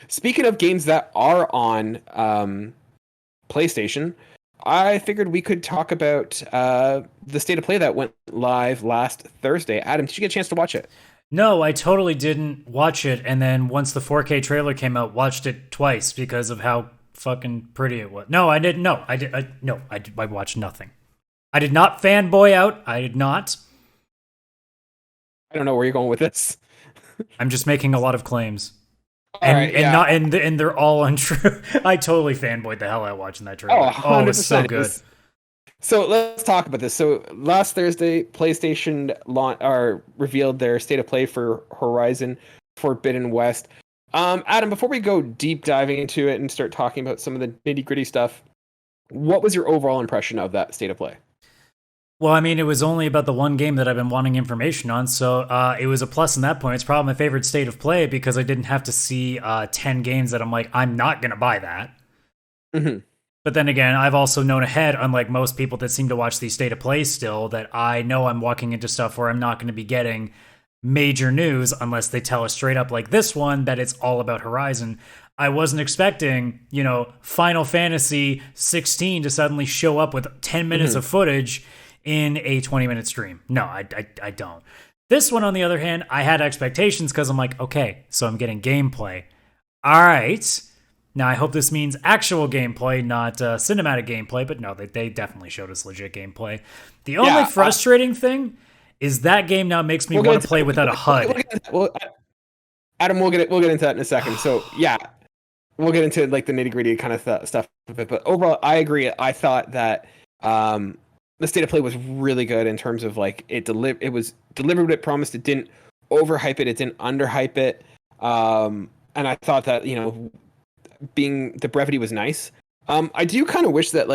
Speaking of games that are on PlayStation, I figured we could talk about the state of play that went live last Thursday. Adam, did you get a chance to watch it? No, I totally didn't watch it, and then once the 4K trailer came out, watched it twice because of how fucking pretty it was. No, I didn't. No, I did. No, I watched nothing. I did not fanboy out. I did not. I don't know where you're going with this. I'm just making a lot of claims, All and right, yeah. and they're all untrue. I totally fanboyed the hell out watching that Oh, trailer. Oh, it was so 100%. good. So let's talk about this. So last Thursday, PlayStation revealed their state of play for Horizon Forbidden West. Adam, before we go deep diving into it and start talking about some of the nitty gritty stuff, what was your overall impression of that state of play? Well, I mean, it was only about the one game that I've been wanting information on, so it was a plus in that point. It's probably my favorite state of play because I didn't have to see 10 games that I'm like, I'm not going to buy that. Mm-hmm. But then again, I've also known ahead, unlike most people that seem to watch these state of play still, that I know I'm walking into stuff where I'm not going to be getting major news unless they tell us straight up, like this one, that it's all about Horizon. I wasn't expecting, Final Fantasy 16 to suddenly show up with 10 minutes of footage in a 20-minute stream. No, I don't. This one, on the other hand, I had expectations because I'm like, okay, so I'm getting gameplay. All right. Now, I hope this means actual gameplay, not cinematic gameplay, but no, they definitely showed us legit gameplay. The only frustrating thing is that game now makes me want to play without a HUD. Adam, we'll get into that in a second. So, yeah, we'll get into like the nitty gritty kind of stuff of it. But overall, I agree. I thought that the state of play was really good in terms of like it was delivered what it promised. It didn't overhype it. It didn't underhype it. And I thought that being the brevity was nice. I do kind of wish that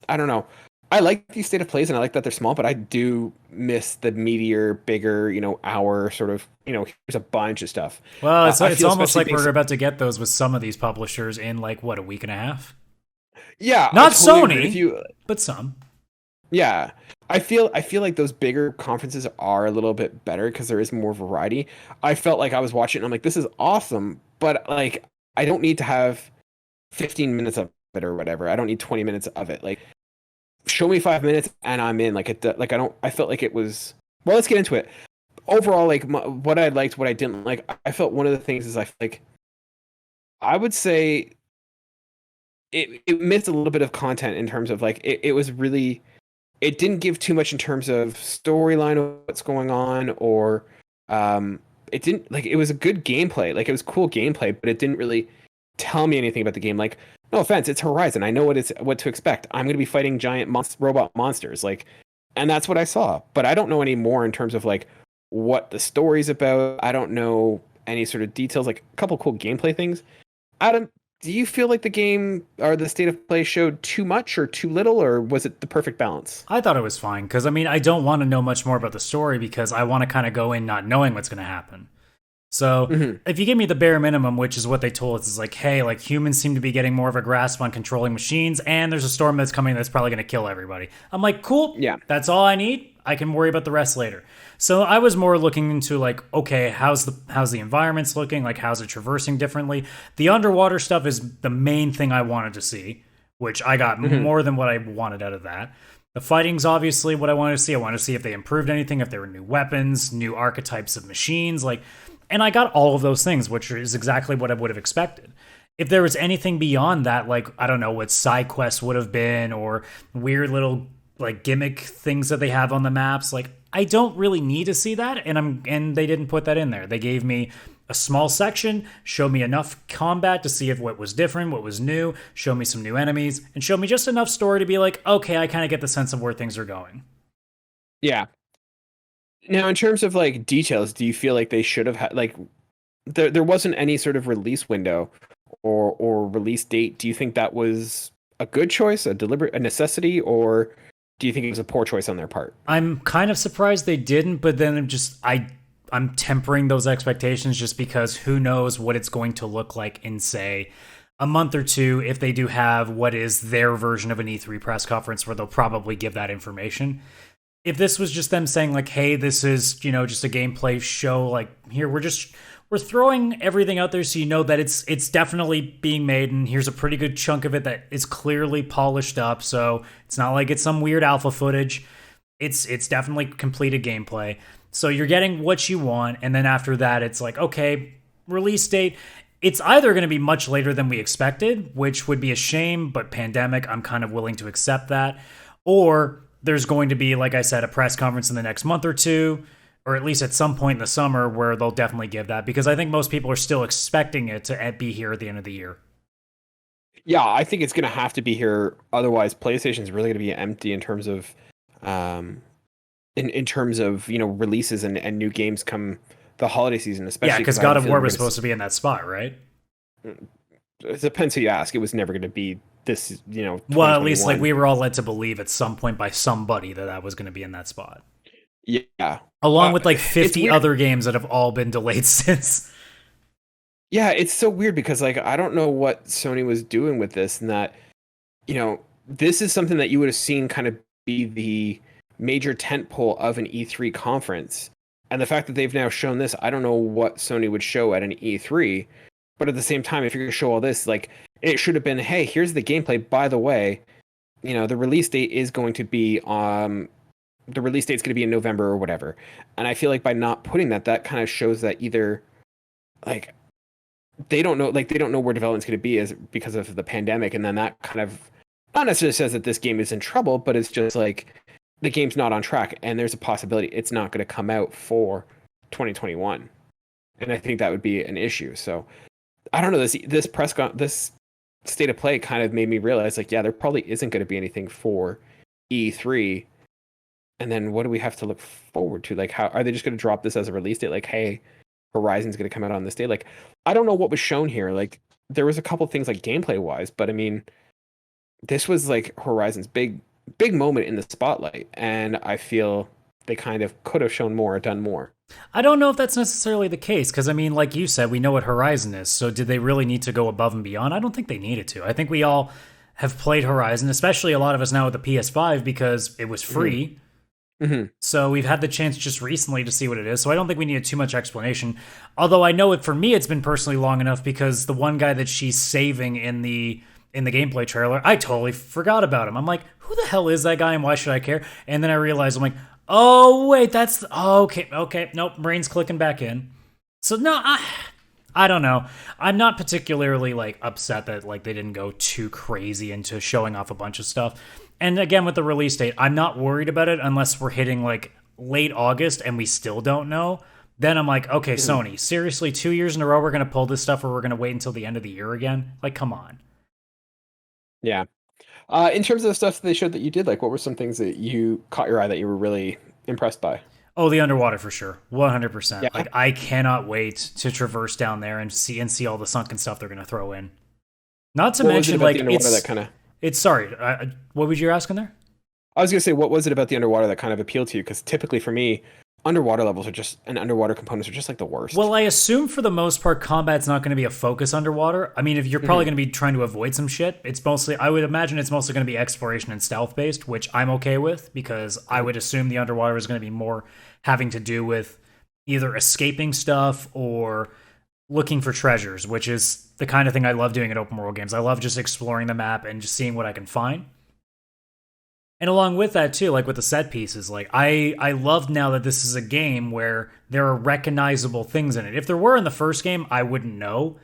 I don't know. I like these state of plays and I like that they're small, but I do miss the meatier, bigger, hour sort of, here's a bunch of stuff. Well, it's almost like we're about to get those with some of these publishers in a week and a half. Yeah, not Sony, but some. Yeah, I feel like those bigger conferences are a little bit better because there is more variety. I felt like I was watching and I'm like, this is awesome, but I don't need to have 15 minutes of it or whatever. I don't need 20 minutes of it. Show me 5 minutes and I'm in. I felt like it was. Well, let's get into it. Overall, what I liked, what I didn't like. I felt one of the things is I would say it missed a little bit of content in terms of it was really. It didn't give too much in terms of storyline of what's going on, or it didn't it was a good gameplay. It was cool gameplay, but it didn't really tell me anything about the game. No offense, it's Horizon. I know what to expect. I'm going to be fighting giant robot monsters, and that's what I saw. But I don't know any more in terms of what the story's about. I don't know any sort of details, a couple cool gameplay things. Adam, do you feel like the game or the state of play showed too much or too little, or was it the perfect balance? I thought it was fine because I don't want to know much more about the story because I want to kind of go in not knowing what's going to happen. So if you give me the bare minimum, which is what they told us, is hey, humans seem to be getting more of a grasp on controlling machines, and there's a storm that's coming that's probably going to kill everybody. I'm like, cool. Yeah, that's all I need. I can worry about the rest later. So I was more looking into okay, how's the environments looking? How's it traversing differently? The underwater stuff is the main thing I wanted to see, which I got more than what I wanted out of that. The fighting's obviously what I wanted to see. I wanted to see if they improved anything, if there were new weapons, new archetypes of machines, and I got all of those things, which is exactly what I would have expected. If there was anything beyond that, I don't know what side quests would have been, or weird little gimmick things that they have on the maps, I don't really need to see that, and they didn't put that in there. They gave me a small section, showed me enough combat to see if what was different, what was new, show me some new enemies, and show me just enough story to be okay, I kind of get the sense of where things are going. Yeah. Now, in terms of details, do you feel like they should have had there wasn't any sort of release window or release date? Do you think that was a good choice, a necessity, or do you think it was a poor choice on their part? I'm kind of surprised they didn't, but then I'm tempering those expectations just because who knows what it's going to look like in, say, a month or two if they do have what is their version of an E3 press conference where they'll probably give that information. If this was just them saying hey, this is, just a gameplay show, here we're just we're throwing everything out there so you know that it's definitely being made, and here's a pretty good chunk of it that is clearly polished up. So it's not like it's some weird alpha footage. It's definitely completed gameplay. So you're getting what you want, and then after that, it's like, okay, release date. It's either going to be much later than we expected, which would be a shame, but pandemic, I'm kind of willing to accept that. Or there's going to be, like I said, a press conference in the next month or two, or at least at some point in the summer where they'll definitely give that, because I think most people are still expecting it to be here at the end of the year. Yeah, I think it's going to have to be here. Otherwise, PlayStation's really going to be empty in terms of, in terms of releases and new games come the holiday season, especially. Yeah, because God of War was supposed to be in that spot, right? It depends who you ask. It was never going to be this, Well, at least like we were all led to believe at some point by somebody that was going to be in that spot. Yeah. Along with like 50 other games that have all been delayed since. Yeah, it's so weird because like I don't know what Sony was doing with this, and that this is something that you would have seen kind of be the major tentpole of an E3 conference. And the fact that they've now shown this, I don't know what Sony would show at an E3. But at the same time, if you're going to show all this, like it should have been, hey, here's the gameplay. By the way, the release date is going to be the release date's going to be in November or whatever. And I feel like by not putting that kind of shows that either like they don't know where development's going to be because of the pandemic, and then that kind of not necessarily says that this game is in trouble, but it's just like the game's not on track, and there's a possibility it's not going to come out for 2021, and I think that would be an issue. So I don't know, this state of play kind of made me realize like, yeah, there probably isn't going to be anything for E3, and then what do we have to look forward to? Like, how are they just going to drop this as a release date? Like, hey, Horizon's going to come out on this day. Like, I don't know what was shown here. Like, there was a couple things like gameplay wise, but I mean, this was like Horizon's big moment in the spotlight, and I feel they kind of could have shown more or done more. I don't know if that's necessarily the case, because I mean, like you said, we know what Horizon is, so did they really need to go above and beyond? I don't think they needed to. I think we all have played Horizon, especially a lot of us now with the PS5, because it was free. Mm-hmm. So we've had the chance just recently to see what it is, so I don't think we needed too much explanation. Although I know it, for me, it's been personally long enough, because the one guy that she's saving in the gameplay trailer, I totally forgot about him. I'm like, who the hell is that guy and why should I care? And then I realized, I'm like, oh, wait, okay, nope, brain's clicking back in. So no, I don't know. I'm not particularly like upset that like they didn't go too crazy into showing off a bunch of stuff. And again, with the release date, I'm not worried about it unless we're hitting like late August and we still don't know. Then I'm like, okay, Sony, seriously, 2 years in a row we're going to pull this stuff, or we're going to wait until the end of the year again? Like, come on. Yeah. In terms of the stuff that they showed that you did, like, what were some things that you caught your eye that you were really impressed by? Oh, the underwater for sure, 100%. Yeah. Like, I cannot wait to traverse down there and see all the sunken stuff they're going to throw in. Not to mention, like, it's sorry. What was you asking there? I was going to say, what was it about the underwater that kind of appealed to you? Because typically for me, underwater levels and underwater components are just like the worst. Well, I assume for the most part, combat's not going to be a focus underwater. I mean, if you're probably going to be trying to avoid some shit, I would imagine it's mostly going to be exploration and stealth based, which I'm okay with, because I would assume the underwater is going to be more having to do with either escaping stuff or looking for treasures, which is the kind of thing I love doing in open world games. I love just exploring the map and just seeing what I can find. And along with that too, like with the set pieces, like I love now that this is a game where there are recognizable things in it. If there were in the first game, I wouldn't know.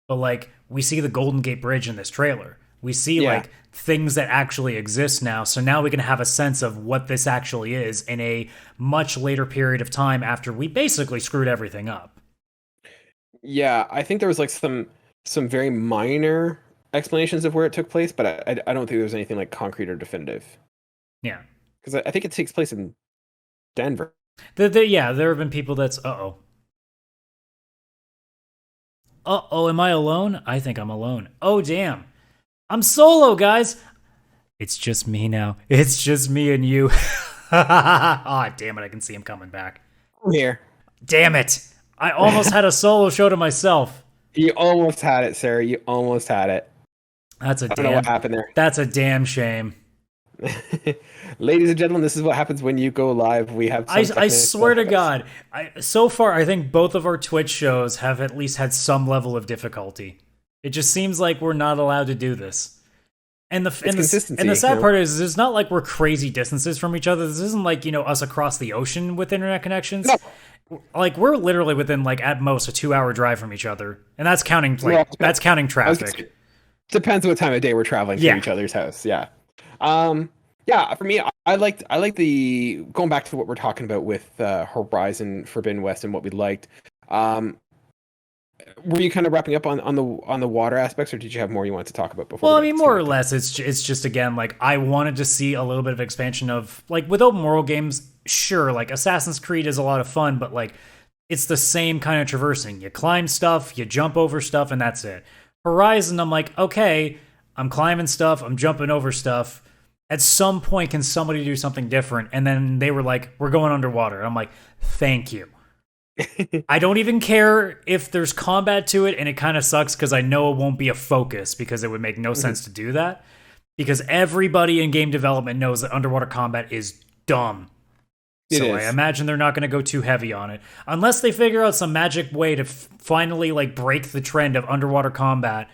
But like we see the Golden Gate Bridge in this trailer. We see like things that actually exist now. So now we can have a sense of what this actually is in a much later period of time after we basically screwed everything up. Yeah, I think there was like some very minor explanations of where it took place, but I don't think there was anything like concrete or definitive. Yeah. Because I think it takes place in Denver. Yeah, there have been people that's... Uh-oh, am I alone? I think I'm alone. Oh, damn. I'm solo, guys. It's just me now. It's just me and you. Ah, damn it, I can see him coming back. I'm here. Damn it. I almost had a solo show to myself. You almost had it, Sarah. You almost had it. I don't know what happened there. That's a damn shame. Ladies and gentlemen, this is what happens when you go live. We have some I technical swear to hiccups. God, so far I think both of our Twitch shows have at least had some level of difficulty. It just seems like we're not allowed to do this. And the It's and the and consistency, the you sad know. part is it's not like we're crazy distances from each other. This isn't like, us across the ocean with internet connections. No, Like we're literally within like at most a 2 hour drive from each other. And that's counting well, that's counting I was gonna traffic. say, depends what time of day we're traveling to Yeah. each other's house. Yeah. Yeah, for me, I like the going back to what we're talking about with Horizon Forbidden West and what we liked. Um, were you kind of wrapping up on the water aspects, or did you have more you wanted to talk about before Well, we I got mean, more or disconnected? less, it's just again like I wanted to see a little bit of expansion of like with open world games. Sure, like Assassin's Creed is a lot of fun, but like it's the same kind of traversing. You climb stuff, you jump over stuff, and that's it. Horizon, I'm like, okay, I'm climbing stuff, I'm jumping over stuff. At some point, can somebody do something different? And then they were like, we're going underwater. I'm like, thank you. I don't even care if there's combat to it, and it kind of sucks because I know it won't be a focus because it would make no sense to do that. Because everybody in game development knows that underwater combat is dumb. It So I is. imagine they're not going to go too heavy on it unless they figure out some magic way to finally like break the trend of underwater combat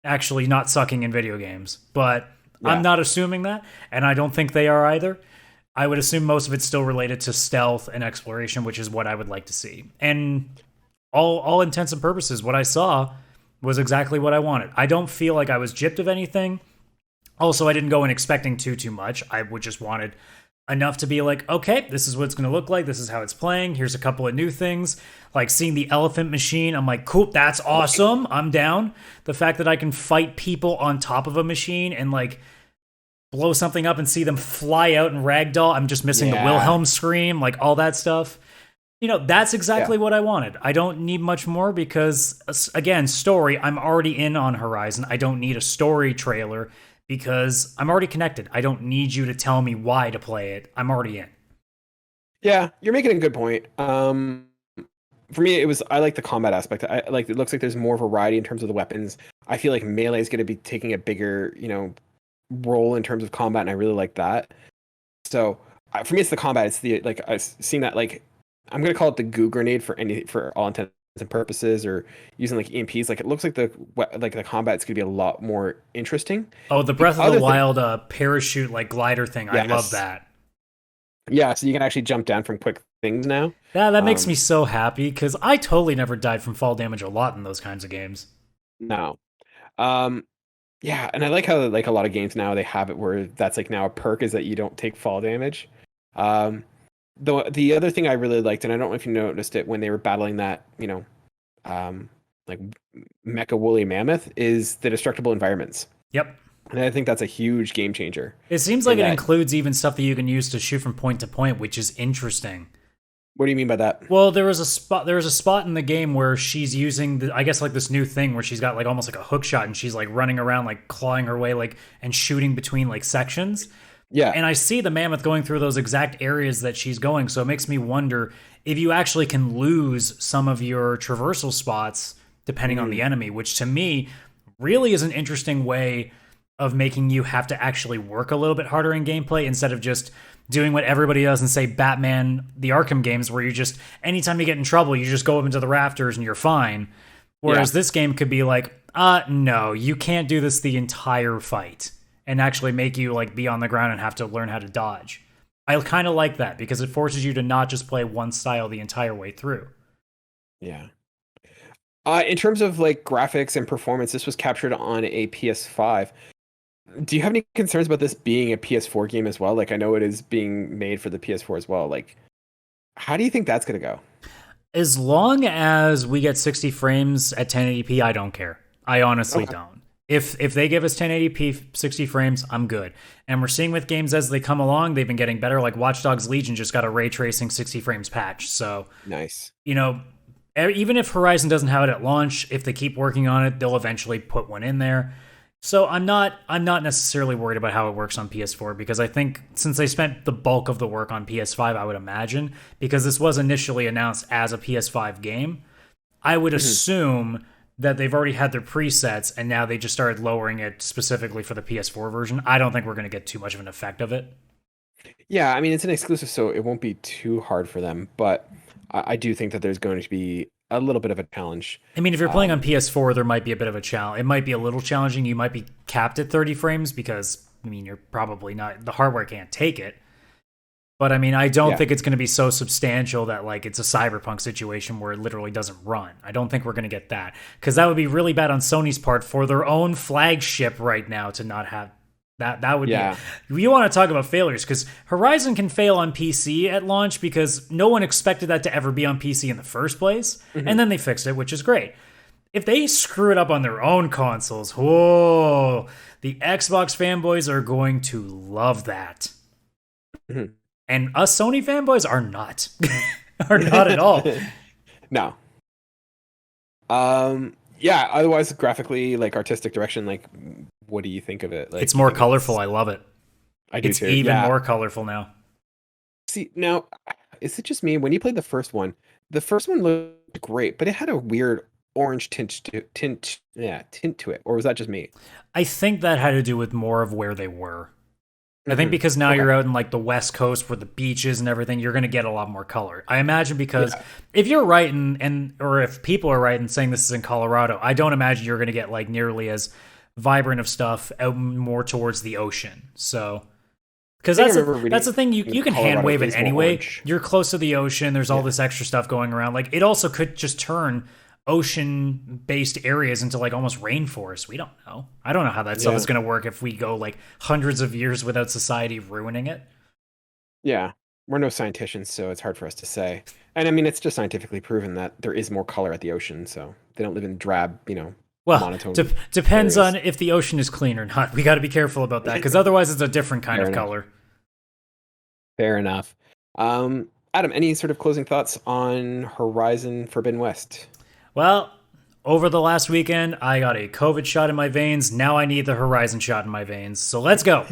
actually not sucking in video games. But I'm Yeah. not assuming that, and I don't think they are either. I would assume most of it's still related to stealth and exploration, which is what I would like to see. And all intents and purposes, what I saw was exactly what I wanted. I don't feel like I was gypped of anything. Also, I didn't go in expecting too much. I would just wanted enough to be like, okay, this is what it's going to look like. This is how it's playing. Here's a couple of new things. Like seeing the elephant machine, I'm like, cool, that's awesome. I'm down. The fact that I can fight people on top of a machine and like blow something up and see them fly out and ragdoll. I'm just missing the Yeah. Wilhelm scream, like all that stuff. That's exactly Yeah. what I wanted. I don't need much more because, again, story, I'm already in on Horizon. I don't need a story trailer because I'm already connected. I don't need you to tell me why to play it. I'm already in. Yeah, you're making a good point. For me, it was I like the combat aspect. I like it looks like there's more variety in terms of the weapons. I feel like melee is going to be taking a bigger, role in terms of combat, and I really like that. So for me, it's the combat. It's the like I've seen that like I'm gonna call it the goo grenade for all intents and purposes, or using like EMPs. Like it looks like the combat's gonna be a lot more interesting. Oh, the The Breath of the other thing, Wild parachute like glider thing. I love yes, that. yeah. So you can actually jump down from quick things now. That makes me Um, so happy because I totally never died from fall damage a lot in those kinds of games. no. Um, yeah, and I like how like a lot of games now they have it where that's like now a perk is that you don't take fall damage. Um, the other thing I really liked, and I don't know if you noticed it when they were battling that, like mecha woolly mammoth, is the destructible environments, Yep. and I think that's a huge game changer. It seems In like it that, includes even stuff that you can use to shoot from point to point, which is interesting. what do you mean by that? Well, there was a spot in the game where she's using I guess like this new thing where she's got like almost like a hook shot and she's like running around like clawing her way like and shooting between like sections. Yeah, And I see the mammoth going through those exact areas that she's going, so it makes me wonder if you actually can lose some of your traversal spots depending on the enemy, which to me really is an interesting way of making you have to actually work a little bit harder in gameplay instead of just doing what everybody does and say Batman the Arkham games where you just anytime you get in trouble you just go up into the rafters and you're fine. Whereas yeah. this game could be like, no, you can't do this the entire fight and actually make you like be on the ground and have to learn how to dodge. I kind of like that because it forces you to not just play one style the entire way through. Yeah. In terms of like graphics and performance, this was captured on a PS5. Do you have any concerns about this being a PS4 game as well? Like I know it is being made for the PS4 as well. Like how do you think that's going to go? As long as we get 60 frames at 1080p, I don't care. I honestly Okay. don't. If they give us 1080p 60 frames, I'm good. And we're seeing with games as they come along, they've been getting better. Like Watch Dogs Legion just got a ray tracing 60 frames patch. So, Nice. even if Horizon doesn't have it at launch, if they keep working on it, they'll eventually put one in there. So I'm not necessarily worried about how it works on PS4 because I think since they spent the bulk of the work on PS5, I would imagine, because this was initially announced as a PS5 game, I would assume that they've already had their presets and now they just started lowering it specifically for the PS4 version. I don't think we're going to get too much of an effect of it. Yeah, I mean it's an exclusive, so it won't be too hard for them. But I do think that there's going to be a little bit of a challenge. I mean, if you're playing on PS4, there might be a bit of a challenge. It might be a little challenging. You might be capped at 30 frames because, I mean, you're probably not, the hardware can't take it. But I mean, I don't think it's going to be so substantial that like it's a Cyberpunk situation where it literally doesn't run. I don't think we're going to get that because that would be really bad on Sony's part for their own flagship right now to not have that. That would be. You want to talk about failures because Horizon can fail on PC at launch because no one expected that to ever be on PC in the first place, and then they fixed it, which is great. If they screw it up on their own consoles, whoa, the Xbox fanboys are going to love that. And us Sony fanboys are not. Are not at all. No. Yeah, otherwise graphically, like artistic direction, like what do you think of it? Like, it's more colorful. I love it. I do it's too. even more colorful now. See, now, is it just me? When you played the first one looked great, but it had a weird orange tint to it. Or was that just me? I think that had to do with more of where they were. I think because now you're out in like the West Coast where the beaches and everything, you're going to get a lot more color. I imagine because if you're right or if people are right in saying this is in Colorado, I don't imagine you're going to get like nearly as vibrant of stuff out more towards the ocean. So, because that's the thing, you can hand wave it anyway. You're close to the ocean. There's all this extra stuff going around. Like it also could just turn ocean-based areas into like almost rainforest. We don't know. I don't know how that stuff is going to work if we go like hundreds of years without society ruining it. Yeah, we're no scientists, so it's hard for us to say. And I mean, it's just scientifically proven that there is more color at the ocean, so they don't live in drab, monotone. Depends on if the ocean is clean or not. We got to be careful about that because otherwise it's a different kind of color. Fair enough. Adam, any sort of closing thoughts on Horizon Forbidden West? Well, over the last weekend, I got a COVID shot in my veins. Now I need the Horizon shot in my veins. So let's go.